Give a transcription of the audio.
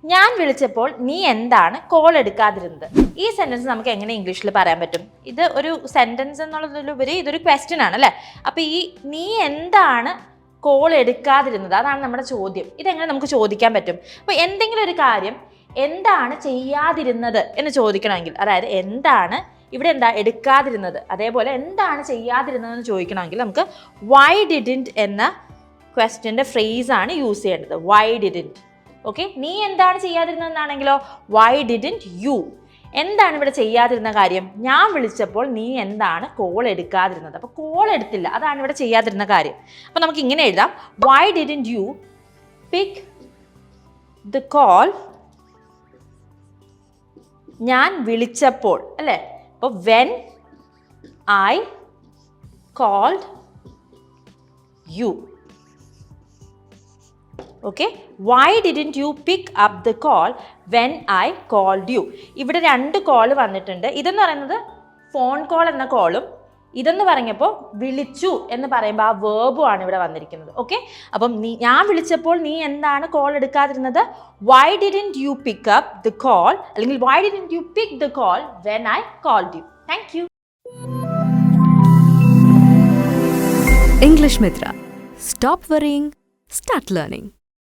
ഞാൻ വിളിച്ചപ്പോൾ നീ എന്താണ് കോൾ എടുക്കാതിരുന്നത്? ഈ സെന്റൻസ് നമുക്ക് എങ്ങനെ ഇംഗ്ലീഷിൽ പറയാൻ പറ്റും? ഇത് ഒരു സെന്റൻസ് എന്നുള്ളതിലുപരി ഇതൊരു ക്വസ്റ്റ്യൻ ആണ് അല്ലേ? അപ്പോൾ ഈ നീ എന്താണ് കോൾ എടുക്കാതിരുന്നത്, അതാണ് നമ്മുടെ ചോദ്യം. ഇതെങ്ങനെ നമുക്ക് ചോദിക്കാൻ പറ്റും? അപ്പോൾ എന്തെങ്കിലും ഒരു കാര്യം എന്താണ് ചെയ്യാതിരുന്നത് എന്ന് ചോദിക്കണമെങ്കിൽ, അതായത് എന്താണ് ഇവിടെ എടുക്കാതിരുന്നത്, അതേപോലെ എന്താണ് ചെയ്യാതിരുന്നതെന്ന് ചോദിക്കണമെങ്കിൽ നമുക്ക് വൈ ഡിഡിൻറ്റ് എന്ന ക്വസ്റ്റ്യൻ്റെ ഫ്രേസാണ് യൂസ് ചെയ്യേണ്ടത്. Y didn't. ഓക്കെ, നീ എന്താണ് ചെയ്യാതിരുന്നതെന്നാണെങ്കിലോ വൈ ഡിഡിൻറ്റ് യു. എന്താണ് ഇവിടെ ചെയ്യാതിരുന്ന കാര്യം? ഞാൻ വിളിച്ചപ്പോൾ നീ എന്താണ് കോൾ എടുക്കാതിരുന്നത്? അപ്പോൾ കോൾ എടുത്തില്ല, അതാണ് ഇവിടെ ചെയ്യാതിരുന്ന കാര്യം. അപ്പോൾ നമുക്ക് ഇങ്ങനെ എഴുതാം, why didn't you pick the call. ഞാൻ വിളിച്ചപ്പോൾ അല്ലേ? അപ്പോൾ when I called you. Okay, why didn't you pick up the call when I called you. ഇവിടെ 2 കോൾ വന്നിട്ടുണ്ട്. ഇതെന്ന് പറയുന്നത് ഫോൺ കോൾ എന്ന കോളും, ഇതെന്ന് പറഞ്ഞപ്പോൾ വിളിച്ചു എന്ന് പറയുമ്പോൾ ആ വേർബും ആണ് ഇവിടെ വന്നിരിക്കുന്നത്. ഓക്കെ, അപ്പം ഞാൻ വിളിച്ചപ്പോൾ നീ എന്താണ് കോൾ എടുക്കാതിരുന്നത്? Why didn't you pick up the call, അല്ലെങ്കിൽ why didn't you pick the call when I called you. Thank you. English Mithra. Stop worrying, start learning.